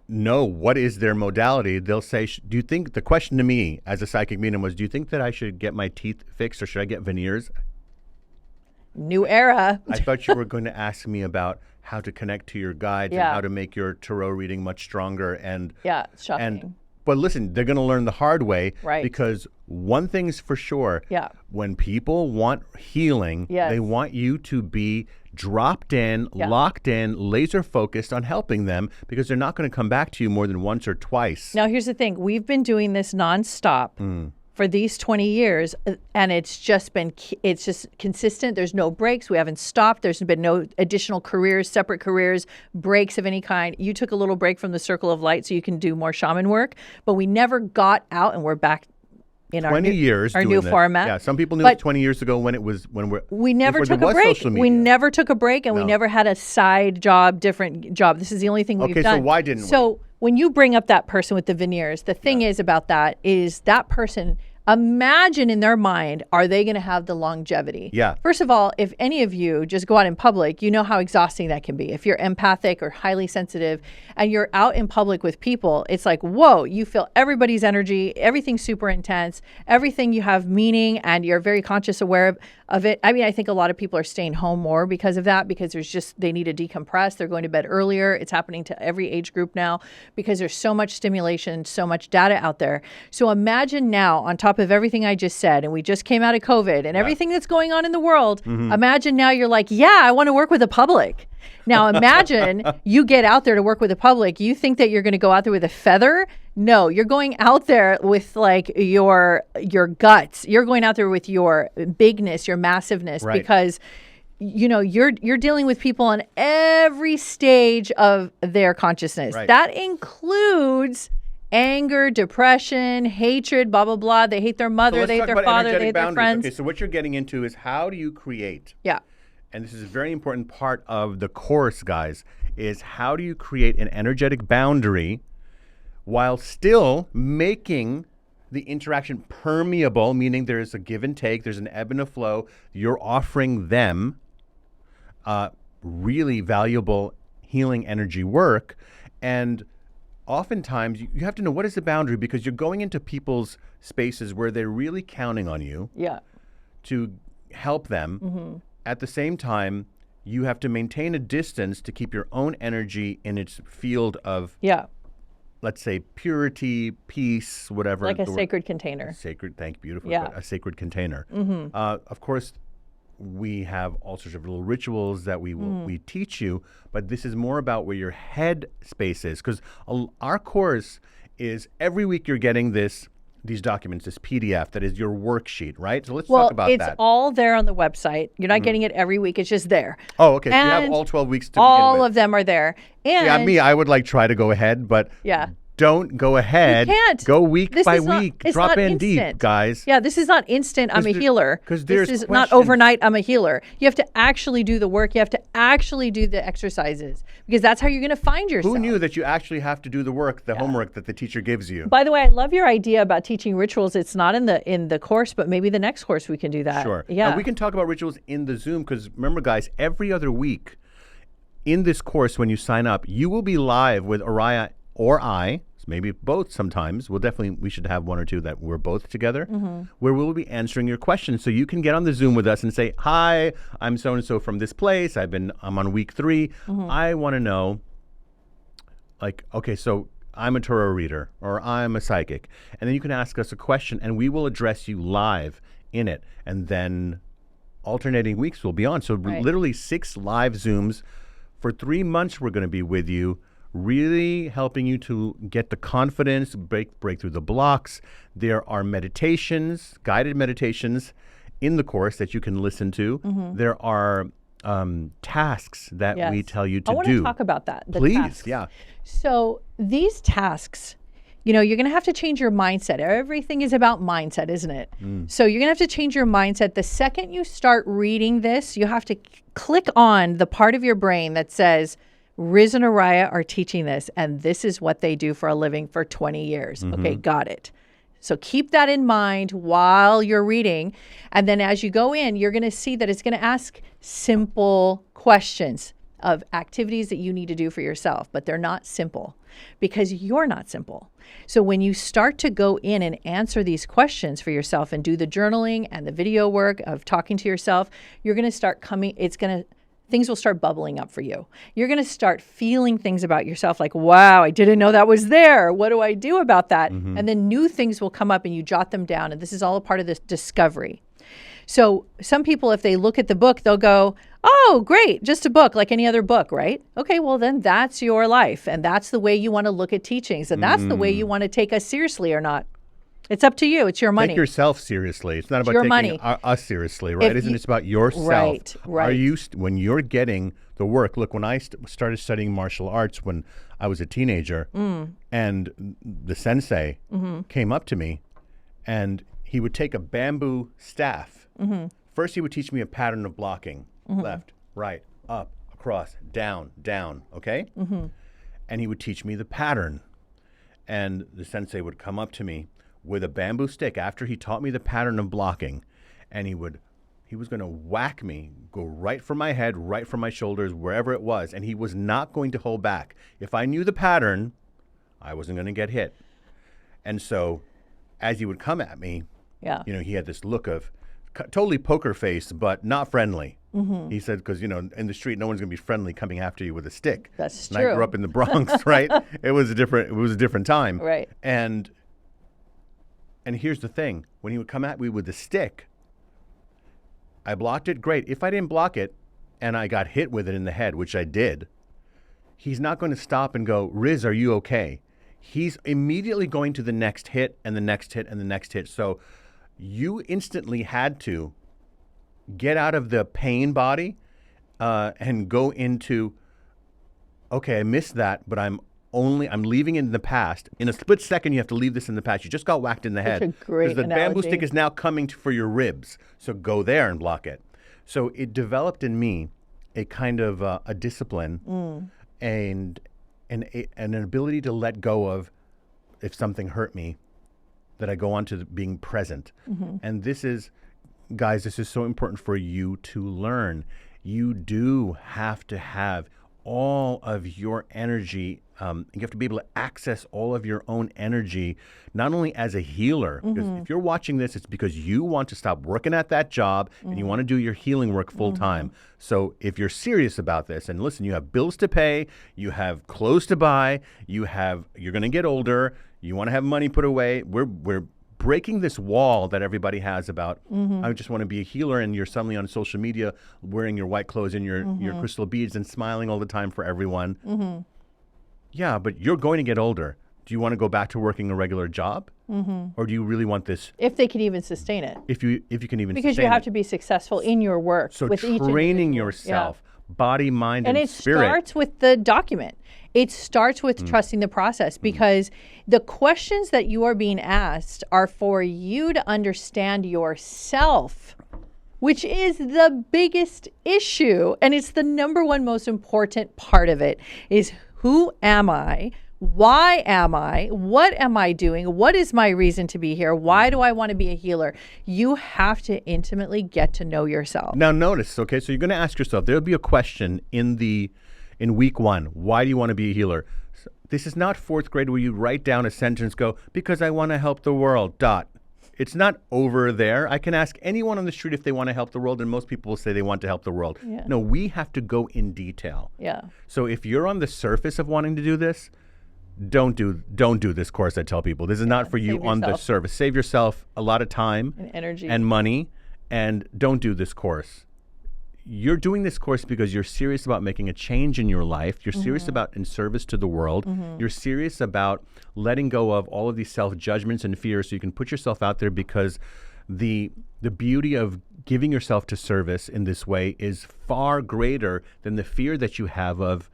know what is their modality, they'll say, do you think, the question to me as a psychic medium was, do you think that I should get my teeth fixed or should I get veneers? New era. I thought you were going to ask me about how to connect to your guides and how to make your tarot reading much stronger. And it's shocking. But listen, they're going to learn the hard way, right? Because one thing's for sure. When people want healing, they want you to be dropped in, locked in, laser focused on helping them, because they're not going to come back to you more than once or twice. Now, here's the thing. We've been doing this nonstop for these 20 years, and it's just consistent. There's no breaks. We haven't stopped. There's been no additional careers, separate careers, breaks of any kind. You took a little break from the Circle of Light so you can do more shaman work, but we never got out, and we're back in our new format. Yeah, some people knew it 20 years ago when we never took a break. We never took a break, and we never had a side job, different job. This is the only thing we've done. Okay, so why didn't we? So when you bring up that person with the veneers, the thing is about that is that person, imagine in their mind, are they going to have the longevity? Yeah. First of all, if any of you just go out in public, you know how exhausting that can be. If you're empathic or highly sensitive and you're out in public with people, it's like, whoa, you feel everybody's energy, everything's super intense, everything you have meaning, and you're very conscious, aware of it. I mean, I think a lot of people are staying home more because of that, because they need to decompress. They're going to bed earlier. It's happening to every age group now because there's so much stimulation, so much data out there. So imagine now, on top of everything I just said, and we just came out of COVID and everything that's going on in the world, imagine now you're like, yeah, I want to work with the public. Now imagine you get out there to work with the public. You think that you're going to go out there with a feather? No, you're going out there with like your guts. You're going out there with your bigness, your massiveness, because you know you're dealing with people on every stage of their consciousness. That includes anger, depression, hatred, blah, blah, blah. They hate their mother, they hate their father, they hate their friends. Okay, so what you're getting into is how do you create? Yeah. And this is a very important part of the course, guys, is how do you create an energetic boundary while still making the interaction permeable, meaning there's a give and take, there's an ebb and a flow. You're offering them really valuable healing energy work. And oftentimes you have to know what is the boundary, because you're going into people's spaces where they're really counting on you to help them. At the same time, you have to maintain a distance to keep your own energy in its field of, let's say, purity, peace, whatever. Like a sacred container. Sacred, thank you, beautiful. A sacred container. Of course, we have all sorts of little rituals that we teach you, but this is more about where your head space is, because our course is every week you're getting these documents, this PDF that is your worksheet, right? So let's talk about that. Well, it's all there on the website. You're not getting it every week. It's just there. Oh, okay. So you have all 12 weeks to begin with. All of them are there. And I would like try to go ahead, but don't go ahead. You can't. Go week by week. Drop in deep, guys. Yeah, this is not instant, I'm a healer. Because this is not overnight, I'm a healer. You have to actually do the work. You have to actually do the exercises, because that's how you're going to find yourself. Who knew that you actually have to do the work, the homework that the teacher gives you? By the way, I love your idea about teaching rituals. It's not in the course, but maybe the next course we can do that. Sure. Yeah. And we can talk about rituals in the Zoom, because remember, guys, every other week in this course, when you sign up, you will be live with Oriah or I, maybe both sometimes. We should have one or two that we're both together, where we'll be answering your questions. So you can get on the Zoom with us and say, hi, I'm so-and-so from this place. I'm on week 3. I want to know, like, okay, so I'm a tarot reader or I'm a psychic. And then you can ask us a question and we will address you live in it. And then alternating weeks will be on. So literally 6 live Zooms for 3 months. We're going to be with you, really helping you to get the confidence, break through the blocks. There are meditations, guided meditations in the course that you can listen to. There are tasks that we tell you to do. I want to talk about that. Please, tasks. yeah. So these tasks, you're going to have to change your mindset. Everything is about mindset, isn't it? So you're going to have to change your mindset. The second you start reading this, you have to click on the part of your brain that says, Riz and Oriah are teaching this, and this is what they do for a living for 20 years. Okay, got it. So keep that in mind while you're reading. And then as you go in, you're going to see that it's going to ask simple questions of activities that you need to do for yourself, but they're not simple because you're not simple. So when you start to go in and answer these questions for yourself and do the journaling and the video work of talking to yourself, you're going to start things will start bubbling up for you. You're going to start feeling things about yourself like, wow, I didn't know that was there. What do I do about that? And then new things will come up and you jot them down. And this is all a part of this discovery. So some people, if they look at the book, they'll go, oh, great, just a book like any other book, right? Okay, well, then that's your life. And that's the way you want to look at teachings. And that's the way you want to take us seriously or not. It's up to you. It's your money. Take yourself seriously. It's not about taking us seriously, right? It's about yourself. Right. Are you when you're getting the work? Look, when I started studying martial arts when I was a teenager, and the sensei came up to me, and he would take a bamboo staff. First, he would teach me a pattern of blocking: left, right, up, across, down, down. Okay, and he would teach me the pattern, and the sensei would come up to me with a bamboo stick after he taught me the pattern of blocking, and he was going to whack me, go right for my head, right for my shoulders, wherever it was, and he was not going to hold back. If I knew the pattern, I wasn't going to get hit. And so as he would come at me, he had this look of totally poker face, but not friendly. He said, because, in the street, no one's going to be friendly coming after you with a stick. That's and true. I grew up in the Bronx, right? It was a different time. Right. And here's the thing. When he would come at me with the stick, I blocked it, great. If I didn't block it and I got hit with it in the head, which I did, he's not going to stop and go, Riz, are you okay? He's immediately going to the next hit and the next hit and the next hit. So you instantly had to get out of the pain body and go into, okay, I missed that, but I'm leaving it in the past. In a split second, you have to leave this in the past. You just got whacked in the head. Such a great because the analogy. bamboo stick is now coming for your ribs. So go there and block it. So it developed in me a kind of a discipline and an ability to let go of if something hurt me, that I go on to being present. And this is so important for you to learn. You do have to have all of your energy. You have to be able to access all of your own energy, not only as a healer, because if you're watching this, it's because you want to stop working at that job and you want to do your healing work full time. So if you're serious about this, and listen, you have bills to pay, you have clothes to buy, you're going to get older, you want to have money put away. We're breaking this wall that everybody has about, I just want to be a healer, and you're suddenly on social media wearing your white clothes and your crystal beads and smiling all the time for everyone. Yeah, but you're going to get older. Do you want to go back to working a regular job? Or do you really want this? If they can even sustain it. If you can even because sustain you have it. to be successful in your work. So with training each yourself, body, mind, and it spirit. starts with the document. It starts with trusting the process, because the questions that you are being asked are for you to understand yourself, which is the biggest issue. And it's the number one most important part of it is, who am I? Why am I? What am I doing? What is my reason to be here? Why do I want to be a healer? You have to intimately get to know yourself. Now notice, okay, so you're going to ask yourself, there'll be a question in week 1. Why do you want to be a healer? This is not 4th grade where you write down a sentence, go, because I want to help the world, dot. It's not over there. I can ask anyone on the street if they want to help the world, and most people will say they want to help the world. Yeah. No, we have to go in detail. Yeah. So if you're on the surface of wanting to do this, don't do this course. I tell people, this is not for you on the surface. Save yourself a lot of time and energy and money, and don't do this course. You're doing this course because you're serious about making a change in your life. You're serious about in service to the world. You're serious about letting go of all of these self-judgments and fears so you can put yourself out there, because the beauty of giving yourself to service in this way is far greater than the fear that you have of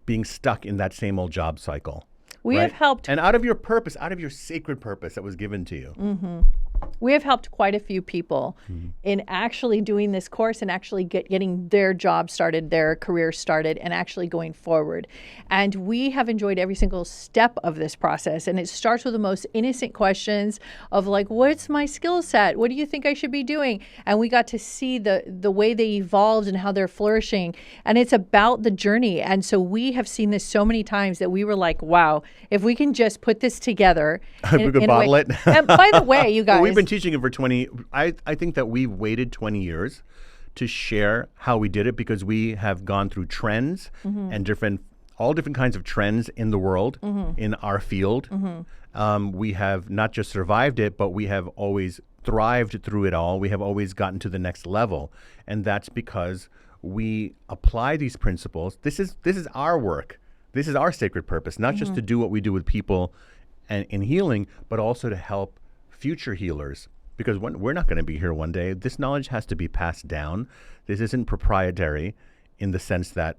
being stuck in that same old job cycle. We have helped. And out of your purpose, out of your sacred purpose that was given to you. We have helped quite a few people in actually doing this course and actually getting their job started, their career started, and actually going forward. And we have enjoyed every single step of this process. And it starts with the most innocent questions of like, what's my skill set? What do you think I should be doing? And we got to see the way they evolved and how they're flourishing. And it's about the journey. And so we have seen this so many times that we were like, wow, if we can just put this together. We could bottle it. And by the way, you guys. We've been teaching it for 20. I think that we've waited 20 years to share how we did it because we have gone through trends and all different kinds of trends in the world, in our field. We have not just survived it, but we have always thrived through it all. We have always gotten to the next level. And that's because we apply these principles. This is our work. This is our sacred purpose, not just to do what we do with people and in healing, but also to help future healers. Because we're not going to be here one day. This knowledge has to be passed down. This isn't proprietary in the sense that,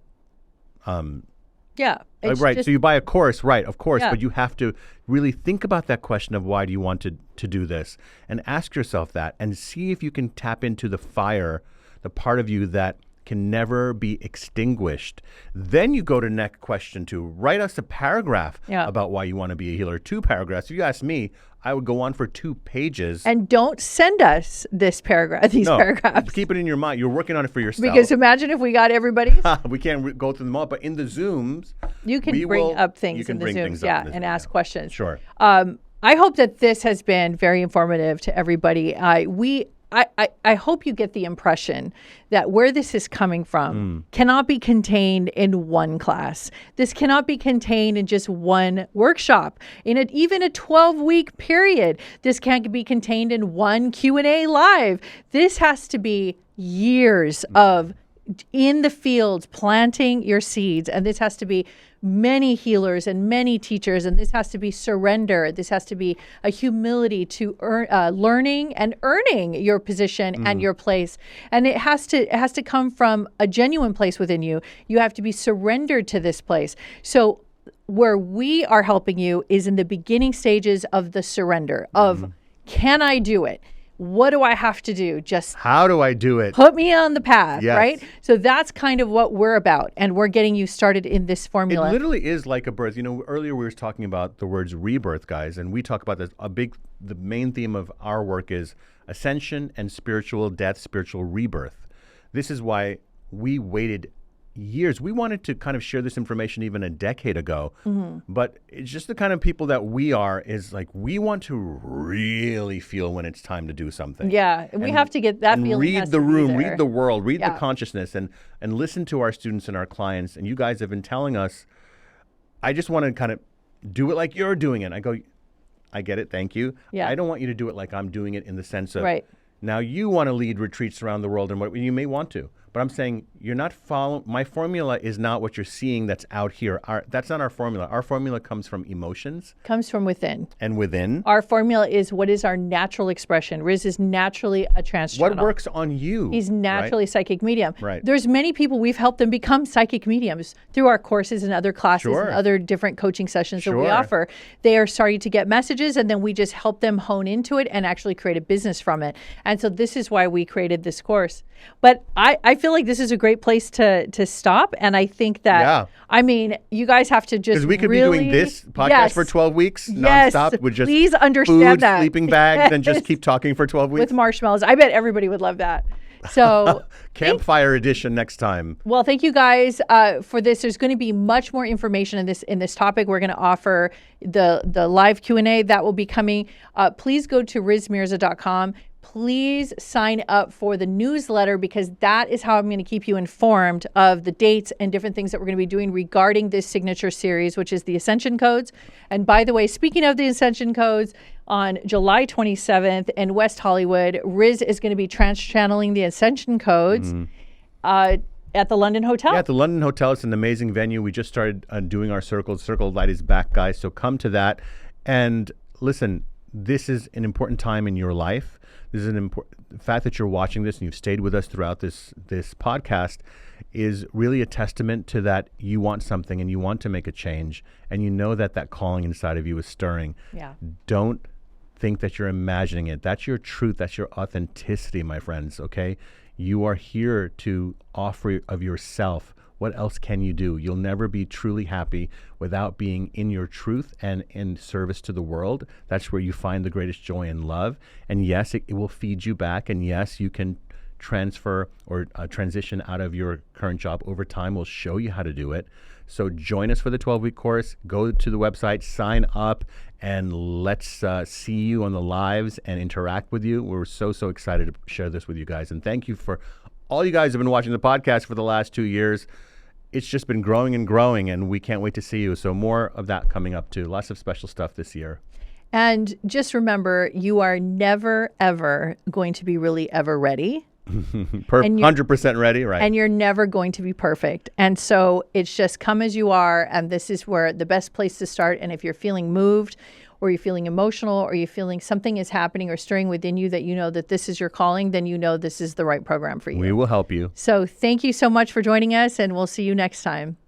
right. So you buy a course, right? Of course, but you have to really think about that question of why do you want to do this, and ask yourself that, and see if you can tap into the fire, the part of you that can never be extinguished. Then you go to next question 2. Write us a paragraph about why you want to be a healer. 2 paragraphs. If you ask me, I would go on for 2 pages. And don't send us these paragraphs. Keep it in your mind. You're working on it for yourself. Because imagine if we got everybody's. We can't go through them all, but in the Zooms, you can bring up things in the Zooms, and ask questions. Sure. I hope that this has been very informative to everybody. I hope you get the impression that where this is coming from cannot be contained in one class. This cannot be contained in just one workshop. In even a 12-week period, this can't be contained in one Q&A live. This has to be years of in the fields planting your seeds, and this has to be many healers and many teachers, and this has to be surrender. This has to be a humility to learning and earning your position and your place. And it has to come from a genuine place within you. You have to be surrendered to this place. So where we are helping you is in the beginning stages of the surrender of, can I do it? What do I have to do? Just how do I do it? Put me on the path, right? So that's kind of what we're about, and we're getting you started in this formula. It literally is like a birth. You know, earlier we were talking about the words rebirth, guys, and we talk about this. The main theme of our work is ascension and spiritual death, spiritual rebirth. This is why we waited years. We wanted to kind of share this information even a decade ago, but it's just the kind of people that we are is like, we want to really feel when it's time to do something. Yeah. And we have to get that feeling. Read the room, read the world, read the consciousness, and listen to our students and our clients. And you guys have been telling us, I just want to kind of do it like you're doing it. I go, I get it. Thank you. Yeah. I don't want you to do it like I'm doing it in the sense of, now you want to lead retreats around the world, and what you may want to. But I'm saying you're not following. My formula is not what you're seeing that's out here. That's not our formula. Our formula comes from emotions. Comes from within. And within. Our formula is what is our natural expression. Riz is naturally a trance channel. What works on you? He's naturally a psychic medium. Right. There's many people, we've helped them become psychic mediums through our courses and other classes and other different coaching sessions that we offer. They are starting to get messages, and then we just help them hone into it and actually create a business from it. And so this is why we created this course. But I feel like this is a great place to stop. And I think that, I mean, you guys have to just because we could be doing this podcast for 12 weeks nonstop with just please understand food, sleeping bags, and just keep talking for 12 weeks. With marshmallows. I bet everybody would love that. So campfire edition next time. Well, thank you guys for this. There's going to be much more information in this topic. We're going to offer the live Q&A that will be coming. Please go to rizmirza.com. Please sign up for the newsletter, because that is how I'm going to keep you informed of the dates and different things that we're going to be doing regarding this signature series, which is the Ascension Codes. And by the way, speaking of the Ascension Codes, on July 27th in West Hollywood, Riz is going to be trance channeling the Ascension Codes at the London Hotel. Yeah, at the London Hotel. It's an amazing venue. We just started doing our circles. Circle of Light is back, guys. So come to that. And listen, this is an important time in your life. This is an important, the fact that you're watching this and you've stayed with us throughout this podcast is really a testament to that you want something and you want to make a change, and you know that calling inside of you is stirring. Yeah. Don't think that you're imagining it. That's your truth. That's your authenticity, my friends, okay? You are here to offer of yourself. What else can you do? You'll never be truly happy without being in your truth and in service to the world. That's where you find the greatest joy and love. And yes, it will feed you back. And yes, you can transfer or transition out of your current job over time. We'll show you how to do it. So join us for the 12-week course. Go to the website, sign up, and let's see you on the lives and interact with you. We're so excited to share this with you guys. And thank you for all you guys have been watching the podcast for the last 2 years. It's just been growing and growing, and we can't wait to see you. So more of that coming up too. Lots of special stuff this year. And just remember, you are never, ever going to be really ever ready. 100% ready, right? And you're never going to be perfect. And so it's just come as you are. And this is where the best place to start. And if you're feeling moved, or you're feeling emotional, or you're feeling something is happening or stirring within you that you know that this is your calling, then you know this is the right program for you. We will help you. So thank you so much for joining us, and we'll see you next time.